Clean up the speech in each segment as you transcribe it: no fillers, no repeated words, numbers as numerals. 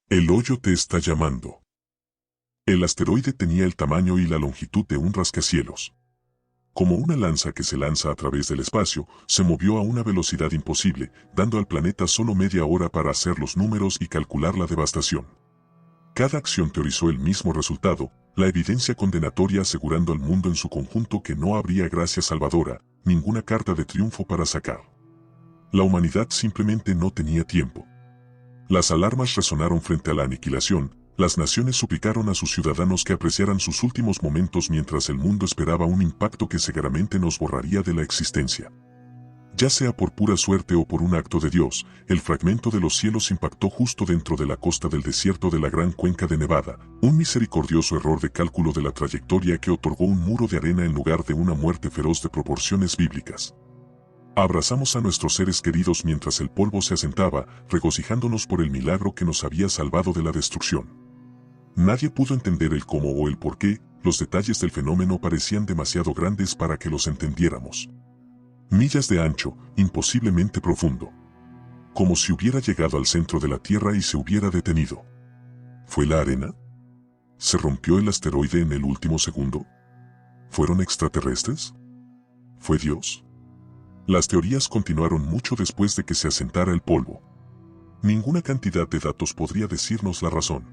El hoyo te está llamando. El asteroide tenía el tamaño y la longitud de un rascacielos. Como una lanza que se lanza a través del espacio, se movió a una velocidad imposible, dando al planeta solo media hora para hacer los números y calcular la devastación. Cada acción teorizó el mismo resultado, la evidencia condenatoria asegurando al mundo en su conjunto que no habría gracia salvadora, ninguna carta de triunfo para sacar. La humanidad simplemente no tenía tiempo. Las alarmas resonaron frente a la aniquilación, las naciones suplicaron a sus ciudadanos que apreciaran sus últimos momentos mientras el mundo esperaba un impacto que cegaramente nos borraría de la existencia. Ya sea por pura suerte o por un acto de Dios, el fragmento de los cielos impactó justo dentro de la costa del desierto de la Gran Cuenca de Nevada, un misericordioso error de cálculo de la trayectoria que otorgó un muro de arena en lugar de una muerte feroz de proporciones bíblicas. Abrazamos a nuestros seres queridos mientras el polvo se asentaba, regocijándonos por el milagro que nos había salvado de la destrucción. Nadie pudo entender el cómo o el por qué, los detalles del fenómeno parecían demasiado grandes para que los entendiéramos. Millas de ancho, imposiblemente profundo. Como si hubiera llegado al centro de la Tierra y se hubiera detenido. ¿Fue la arena? ¿Se rompió el asteroide en el último segundo? ¿Fueron extraterrestres? ¿Fue Dios? Las teorías continuaron mucho después de que se asentara el polvo. Ninguna cantidad de datos podría decirnos la razón.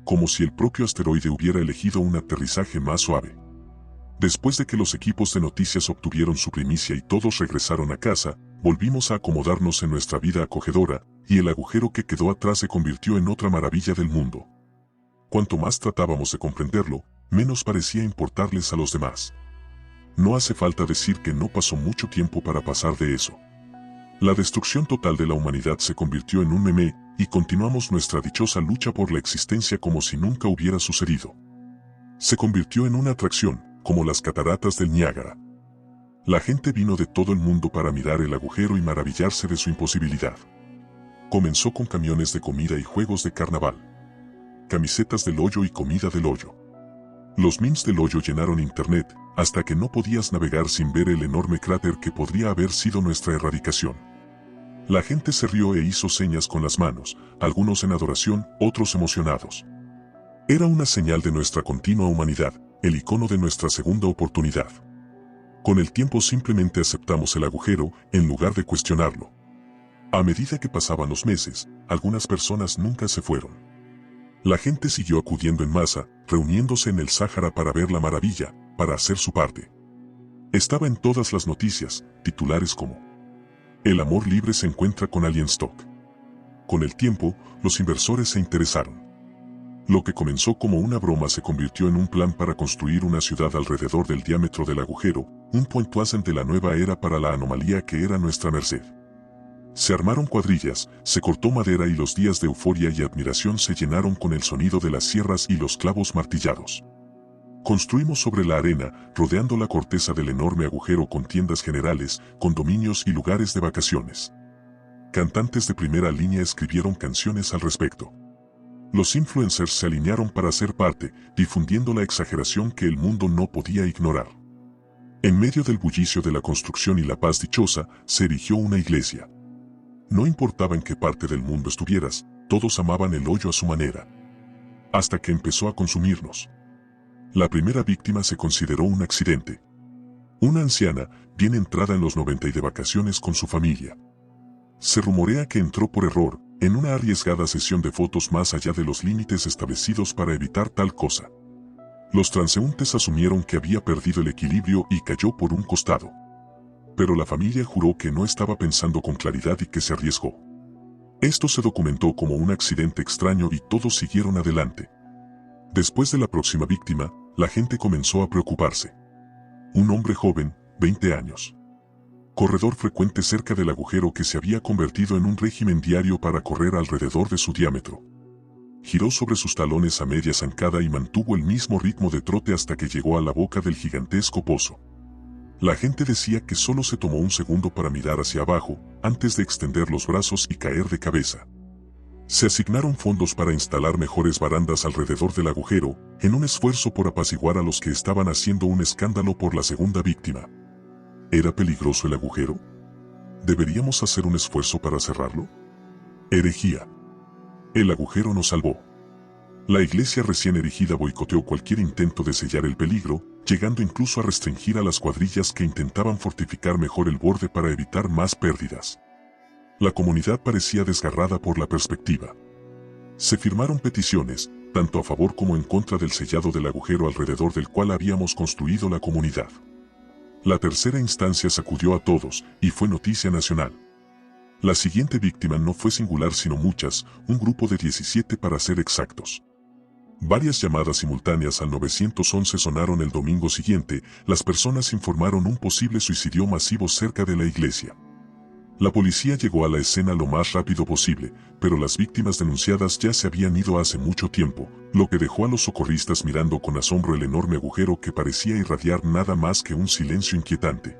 Como si el propio asteroide hubiera elegido un aterrizaje más suave. Después de que los equipos de noticias obtuvieron su primicia y todos regresaron a casa, volvimos a acomodarnos en nuestra vida acogedora, y el agujero que quedó atrás se convirtió en otra maravilla del mundo. Cuanto más tratábamos de comprenderlo, menos parecía importarles a los demás. No hace falta decir que no pasó mucho tiempo para pasar de eso. La destrucción total de la humanidad se convirtió en un meme, y continuamos nuestra dichosa lucha por la existencia como si nunca hubiera sucedido. Se convirtió en una atracción, como las cataratas del Niágara. La gente vino de todo el mundo para mirar el agujero y maravillarse de su imposibilidad. Comenzó con camiones de comida y juegos de carnaval. Camisetas del hoyo y comida del hoyo. Los memes del hoyo llenaron internet, hasta que no podías navegar sin ver el enorme cráter que podría haber sido nuestra erradicación. La gente se rió e hizo señas con las manos, algunos en adoración, otros emocionados. Era una señal de nuestra continua humanidad, el icono de nuestra segunda oportunidad. Con el tiempo simplemente aceptamos el agujero, en lugar de cuestionarlo. A medida que pasaban los meses, algunas personas nunca se fueron. La gente siguió acudiendo en masa, reuniéndose en el Sáhara para ver la maravilla, para hacer su parte. Estaba en todas las noticias, titulares como "El amor libre se encuentra con Alienstock". Con el tiempo, los inversores se interesaron. Lo que comenzó como una broma se convirtió en un plan para construir una ciudad alrededor del diámetro del agujero, un puentuazen de la nueva era para la anomalía que era nuestra merced. Se armaron cuadrillas, se cortó madera y los días de euforia y admiración se llenaron con el sonido de las sierras y los clavos martillados. Construimos sobre la arena, rodeando la corteza del enorme agujero con tiendas generales, condominios y lugares de vacaciones. Cantantes de primera línea escribieron canciones al respecto. Los influencers se alinearon para ser parte, difundiendo la exageración que el mundo no podía ignorar. En medio del bullicio de la construcción y la paz dichosa, se erigió una iglesia. No importaba en qué parte del mundo estuvieras, todos amaban el hoyo a su manera. Hasta que empezó a consumirnos. La primera víctima se consideró un accidente. Una anciana, bien entrada en los 90 y de vacaciones con su familia. Se rumorea que entró por error, en una arriesgada sesión de fotos más allá de los límites establecidos para evitar tal cosa. Los transeúntes asumieron que había perdido el equilibrio y cayó por un costado. Pero la familia juró que no estaba pensando con claridad y que se arriesgó. Esto se documentó como un accidente extraño y todos siguieron adelante. Después de la próxima víctima, la gente comenzó a preocuparse. Un hombre joven, 20 años. Corredor frecuente cerca del agujero que se había convertido en un régimen diario para correr alrededor de su diámetro. Giró sobre sus talones a media zancada y mantuvo el mismo ritmo de trote hasta que llegó a la boca del gigantesco pozo. La gente decía que solo se tomó un segundo para mirar hacia abajo, antes de extender los brazos y caer de cabeza. Se asignaron fondos para instalar mejores barandas alrededor del agujero, en un esfuerzo por apaciguar a los que estaban haciendo un escándalo por la segunda víctima. ¿Era peligroso el agujero? ¿Deberíamos hacer un esfuerzo para cerrarlo? Herejía. El agujero nos salvó. La iglesia recién erigida boicoteó cualquier intento de sellar el peligro, llegando incluso a restringir a las cuadrillas que intentaban fortificar mejor el borde para evitar más pérdidas. La comunidad parecía desgarrada por la perspectiva. Se firmaron peticiones, tanto a favor como en contra del sellado del agujero alrededor del cual habíamos construido la comunidad. La tercera instancia sacudió a todos, y fue noticia nacional. La siguiente víctima no fue singular sino muchas, un grupo de 17 para ser exactos. Varias llamadas simultáneas al 911 sonaron el domingo siguiente, las personas informaron un posible suicidio masivo cerca de la iglesia. La policía llegó a la escena lo más rápido posible, pero las víctimas denunciadas ya se habían ido hace mucho tiempo, lo que dejó a los socorristas mirando con asombro el enorme agujero que parecía irradiar nada más que un silencio inquietante.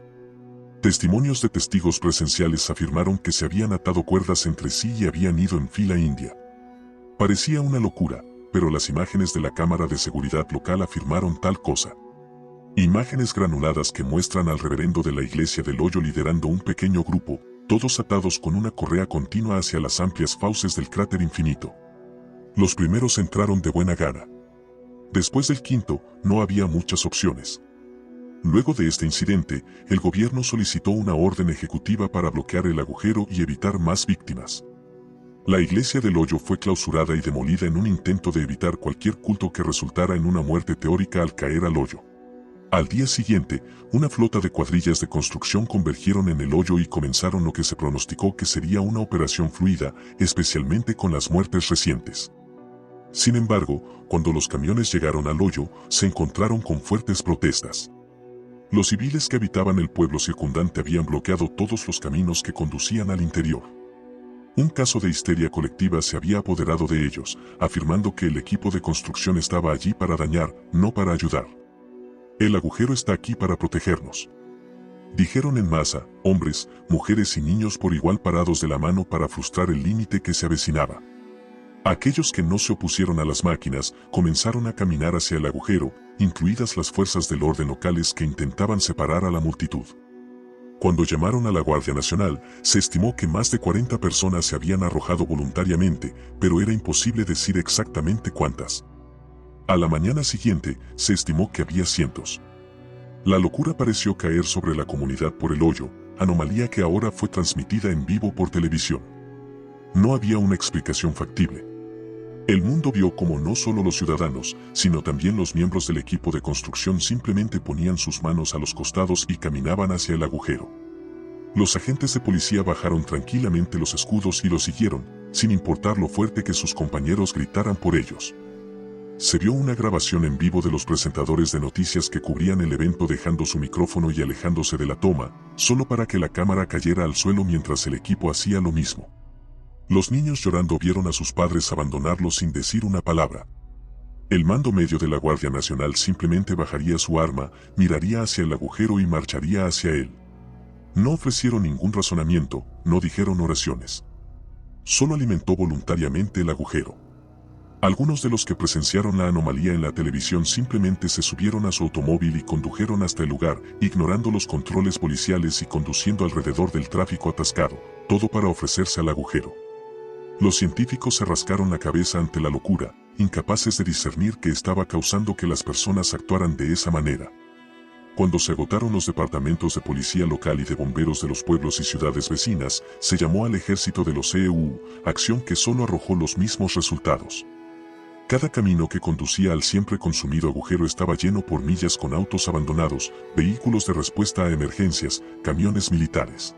Testimonios de testigos presenciales afirmaron que se habían atado cuerdas entre sí y habían ido en fila india. Parecía una locura, pero las imágenes de la cámara de seguridad local afirmaron tal cosa. Imágenes granuladas que muestran al reverendo de la iglesia del Hoyo liderando un pequeño grupo, todos atados con una correa continua hacia las amplias fauces del cráter infinito. Los primeros entraron de buena gana. Después del quinto, no había muchas opciones. Luego de este incidente, el gobierno solicitó una orden ejecutiva para bloquear el agujero y evitar más víctimas. La iglesia del Hoyo fue clausurada y demolida en un intento de evitar cualquier culto que resultara en una muerte teórica al caer al hoyo. Al día siguiente, una flota de cuadrillas de construcción convergieron en el hoyo y comenzaron lo que se pronosticó que sería una operación fluida, especialmente con las muertes recientes. Sin embargo, cuando los camiones llegaron al hoyo, se encontraron con fuertes protestas. Los civiles que habitaban el pueblo circundante habían bloqueado todos los caminos que conducían al interior. Un caso de histeria colectiva se había apoderado de ellos, afirmando que el equipo de construcción estaba allí para dañar, no para ayudar. El agujero está aquí para protegernos. Dijeron en masa, hombres, mujeres y niños por igual parados de la mano para frustrar el límite que se avecinaba. Aquellos que no se opusieron a las máquinas comenzaron a caminar hacia el agujero, incluidas las fuerzas del orden locales que intentaban separar a la multitud. Cuando llamaron a la Guardia Nacional, se estimó que más de 40 personas se habían arrojado voluntariamente, pero era imposible decir exactamente cuántas. A la mañana siguiente, se estimó que había cientos. La locura pareció caer sobre la comunidad por el hoyo, anomalía que ahora fue transmitida en vivo por televisión. No había una explicación factible. El mundo vio cómo no solo los ciudadanos, sino también los miembros del equipo de construcción simplemente ponían sus manos a los costados y caminaban hacia el agujero. Los agentes de policía bajaron tranquilamente los escudos y los siguieron, sin importar lo fuerte que sus compañeros gritaran por ellos. Se vio una grabación en vivo de los presentadores de noticias que cubrían el evento dejando su micrófono y alejándose de la toma, solo para que la cámara cayera al suelo mientras el equipo hacía lo mismo. Los niños llorando vieron a sus padres abandonarlos sin decir una palabra. El mando medio de la Guardia Nacional simplemente bajaría su arma, miraría hacia el agujero y marcharía hacia él. No ofrecieron ningún razonamiento, no dijeron oraciones. Solo alimentó voluntariamente el agujero. Algunos de los que presenciaron la anomalía en la televisión simplemente se subieron a su automóvil y condujeron hasta el lugar, ignorando los controles policiales y conduciendo alrededor del tráfico atascado, todo para ofrecerse al agujero. Los científicos se rascaron la cabeza ante la locura, incapaces de discernir qué estaba causando que las personas actuaran de esa manera. Cuando se agotaron los departamentos de policía local y de bomberos de los pueblos y ciudades vecinas, se llamó al ejército de los CEU, acción que solo arrojó los mismos resultados. Cada camino que conducía al siempre consumido agujero estaba lleno por millas con autos abandonados, vehículos de respuesta a emergencias, camiones militares.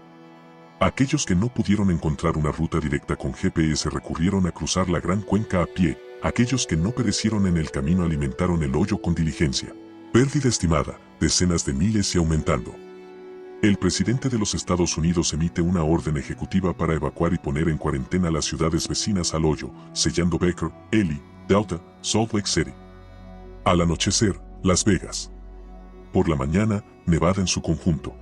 Aquellos que no pudieron encontrar una ruta directa con GPS recurrieron a cruzar la gran cuenca a pie, aquellos que no perecieron en el camino alimentaron el hoyo con diligencia. Pérdida estimada, decenas de miles y aumentando. El presidente de los Estados Unidos emite una orden ejecutiva para evacuar y poner en cuarentena las ciudades vecinas al hoyo, sellando Baker, Ely, Delta, Salt Lake City. Al anochecer, Las Vegas. Por la mañana, Nevada en su conjunto.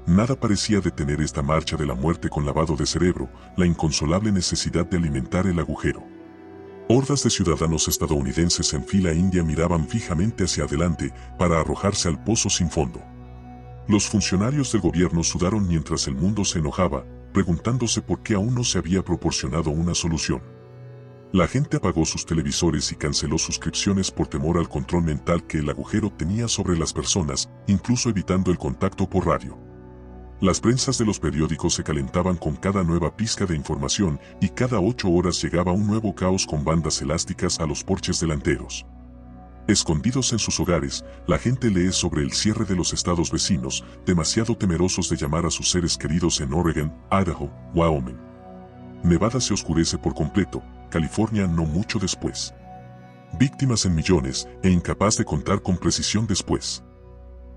Nada parecía detener esta marcha de la muerte con lavado de cerebro, la inconsolable necesidad de alimentar el agujero. Hordas de ciudadanos estadounidenses en fila india miraban fijamente hacia adelante para arrojarse al pozo sin fondo. Los funcionarios del gobierno sudaron mientras el mundo se enojaba, preguntándose por qué aún no se había proporcionado una solución. La gente apagó sus televisores y canceló suscripciones por temor al control mental que el agujero tenía sobre las personas, incluso evitando el contacto por radio. Las prensas de los periódicos se calentaban con cada nueva pizca de información y cada 8 horas llegaba un nuevo caos con bandas elásticas a los porches delanteros. Escondidos en sus hogares, la gente lee sobre el cierre de los estados vecinos, demasiado temerosos de llamar a sus seres queridos en Oregon, Idaho, Wyoming. Nevada se oscurece por completo, California no mucho después. Víctimas en millones e incapaz de contar con precisión después.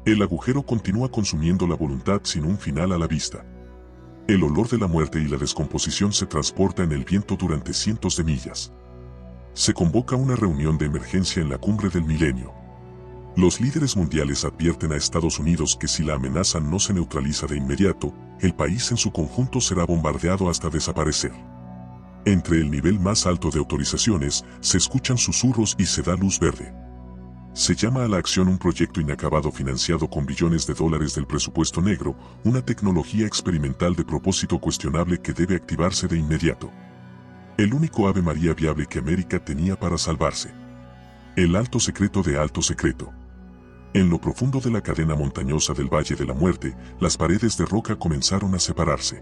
El agujero continúa consumiendo la voluntad sin un final a la vista. El olor de la muerte y la descomposición se transporta en el viento durante cientos de millas. Se convoca una reunión de emergencia en la cumbre del milenio. Los líderes mundiales advierten a Estados Unidos que si la amenaza no se neutraliza de inmediato, el país en su conjunto será bombardeado hasta desaparecer. Entre el nivel más alto de autorizaciones, se escuchan susurros y se da luz verde. Se llama a la acción un proyecto inacabado financiado con billones de dólares del presupuesto negro, una tecnología experimental de propósito cuestionable que debe activarse de inmediato. El único Ave María viable que América tenía para salvarse. El alto secreto de alto secreto. En lo profundo de la cadena montañosa del Valle de la Muerte, las paredes de roca comenzaron a separarse.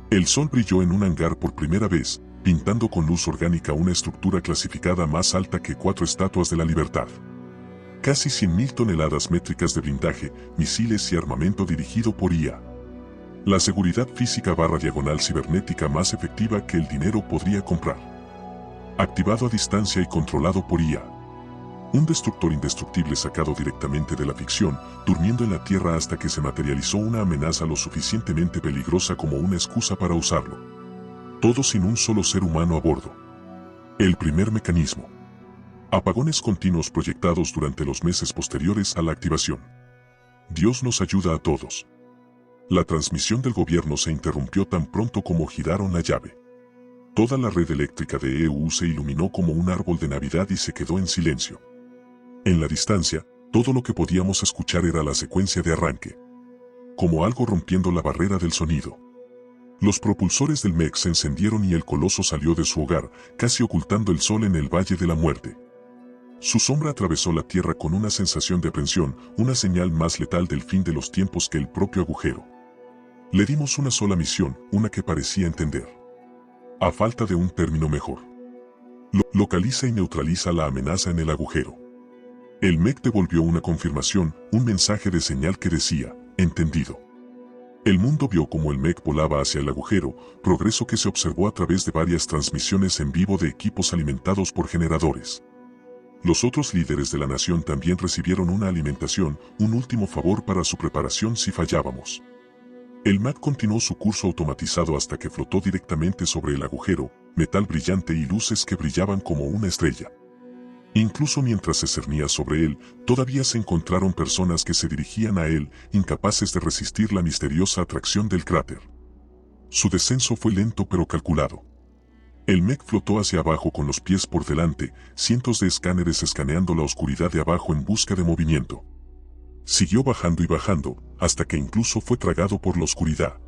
El sol brilló en un hangar por primera vez, pintando con luz orgánica una estructura clasificada más alta que 4 estatuas de la libertad. Casi 100.000 toneladas métricas de blindaje, misiles y armamento dirigido por IA. La seguridad física /diagonal cibernética más efectiva que el dinero podría comprar. Activado a distancia y controlado por IA. Un destructor indestructible sacado directamente de la ficción, durmiendo en la Tierra hasta que se materializó una amenaza lo suficientemente peligrosa como una excusa para usarlo. Todo sin un solo ser humano a bordo. El primer mecanismo. Apagones continuos proyectados durante los meses posteriores a la activación. Dios nos ayuda a todos. La transmisión del gobierno se interrumpió tan pronto como giraron la llave. Toda la red eléctrica de EU se iluminó como un árbol de Navidad y se quedó en silencio. En la distancia, todo lo que podíamos escuchar era la secuencia de arranque. Como algo rompiendo la barrera del sonido. Los propulsores del mech se encendieron y el coloso salió de su hogar, casi ocultando el sol en el Valle de la Muerte. Su sombra atravesó la Tierra con una sensación de aprensión, una señal más letal del fin de los tiempos que el propio agujero. Le dimos una sola misión, una que parecía entender. A falta de un término mejor. Localiza y neutraliza la amenaza en el agujero. El mech devolvió una confirmación, un mensaje de señal que decía, entendido. El mundo vio cómo el mech volaba hacia el agujero, progreso que se observó a través de varias transmisiones en vivo de equipos alimentados por generadores. Los otros líderes de la nación también recibieron una alimentación, un último favor para su preparación si fallábamos. El mech continuó su curso automatizado hasta que flotó directamente sobre el agujero, metal brillante y luces que brillaban como una estrella. Incluso mientras se cernía sobre él, todavía se encontraron personas que se dirigían a él, incapaces de resistir la misteriosa atracción del cráter. Su descenso fue lento pero calculado. El mech flotó hacia abajo con los pies por delante, cientos de escáneres escaneando la oscuridad de abajo en busca de movimiento. Siguió bajando y bajando, hasta que incluso fue tragado por la oscuridad.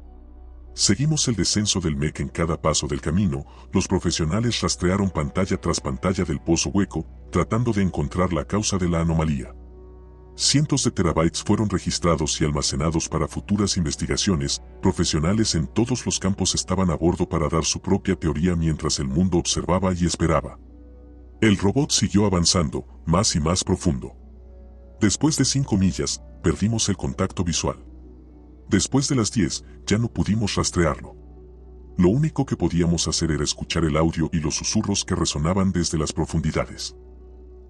Seguimos el descenso del mech en cada paso del camino, los profesionales rastrearon pantalla tras pantalla del pozo hueco, tratando de encontrar la causa de la anomalía. Cientos de terabytes fueron registrados y almacenados para futuras investigaciones, profesionales en todos los campos estaban a bordo para dar su propia teoría mientras el mundo observaba y esperaba. El robot siguió avanzando, más y más profundo. Después de 5 millas, perdimos el contacto visual. Después de las 10, ya no pudimos rastrearlo. Lo único que podíamos hacer era escuchar el audio y los susurros que resonaban desde las profundidades.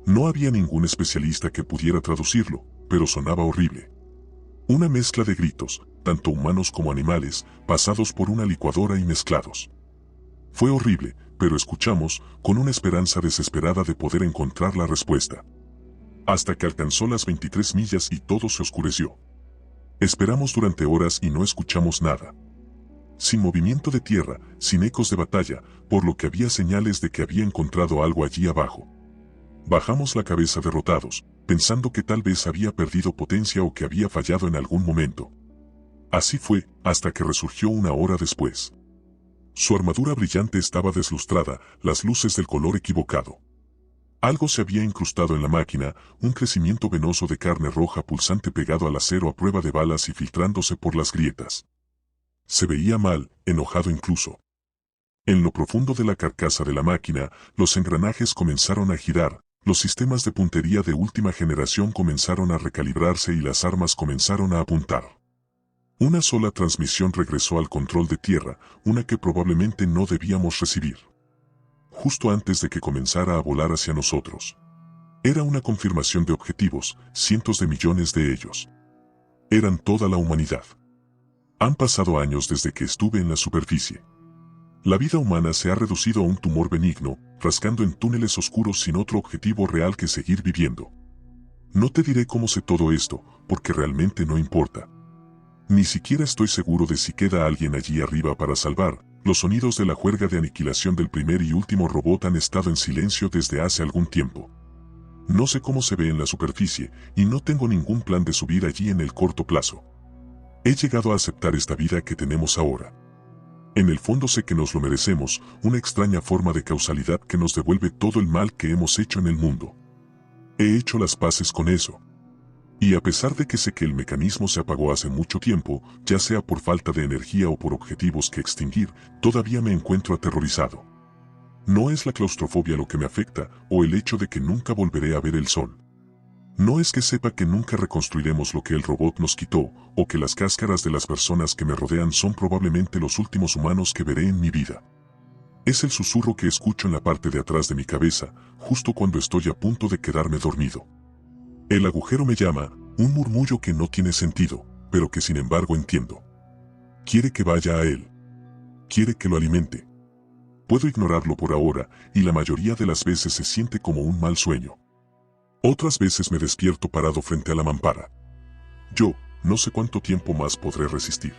No había ningún especialista que pudiera traducirlo, pero sonaba horrible. Una mezcla de gritos, tanto humanos como animales, pasados por una licuadora y mezclados. Fue horrible, pero escuchamos, con una esperanza desesperada de poder encontrar la respuesta. Hasta que alcanzó las 23 millas y todo se oscureció. Esperamos durante horas y no escuchamos nada. Sin movimiento de tierra, sin ecos de batalla, por lo que había señales de que había encontrado algo allí abajo. Bajamos la cabeza derrotados, pensando que tal vez había perdido potencia o que había fallado en algún momento. Así fue, hasta que resurgió una hora después. Su armadura brillante estaba deslustrada, las luces del color equivocado. Algo se había incrustado en la máquina, un crecimiento venoso de carne roja pulsante pegado al acero a prueba de balas y filtrándose por las grietas. Se veía mal, enojado incluso. En lo profundo de la carcasa de la máquina, los engranajes comenzaron a girar, los sistemas de puntería de última generación comenzaron a recalibrarse y las armas comenzaron a apuntar. Una sola transmisión regresó al control de tierra, una que probablemente no debíamos recibir. Justo antes de que comenzara a volar hacia nosotros. Era una confirmación de objetivos, cientos de millones de ellos. Eran toda la humanidad. Han pasado años desde que estuve en la superficie. La vida humana se ha reducido a un tumor benigno, rascando en túneles oscuros sin otro objetivo real que seguir viviendo. No te diré cómo sé todo esto, porque realmente no importa. Ni siquiera estoy seguro de si queda alguien allí arriba para salvar. Los sonidos de la juerga de aniquilación del primer y último robot han estado en silencio desde hace algún tiempo. No sé cómo se ve en la superficie, y no tengo ningún plan de subir allí en el corto plazo. He llegado a aceptar esta vida que tenemos ahora. En el fondo sé que nos lo merecemos, una extraña forma de causalidad que nos devuelve todo el mal que hemos hecho en el mundo. He hecho las paces con eso. Y a pesar de que sé que el mecanismo se apagó hace mucho tiempo, ya sea por falta de energía o por objetivos que extinguir, todavía me encuentro aterrorizado. No es la claustrofobia lo que me afecta, o el hecho de que nunca volveré a ver el sol. No es que sepa que nunca reconstruiremos lo que el robot nos quitó, o que las cáscaras de las personas que me rodean son probablemente los últimos humanos que veré en mi vida. Es el susurro que escucho en la parte de atrás de mi cabeza, justo cuando estoy a punto de quedarme dormido. El agujero me llama, un murmullo que no tiene sentido, pero que sin embargo entiendo. Quiere que vaya a él. Quiere que lo alimente. Puedo ignorarlo por ahora, y la mayoría de las veces se siente como un mal sueño. Otras veces me despierto parado frente a la mampara. Yo, no sé cuánto tiempo más podré resistir.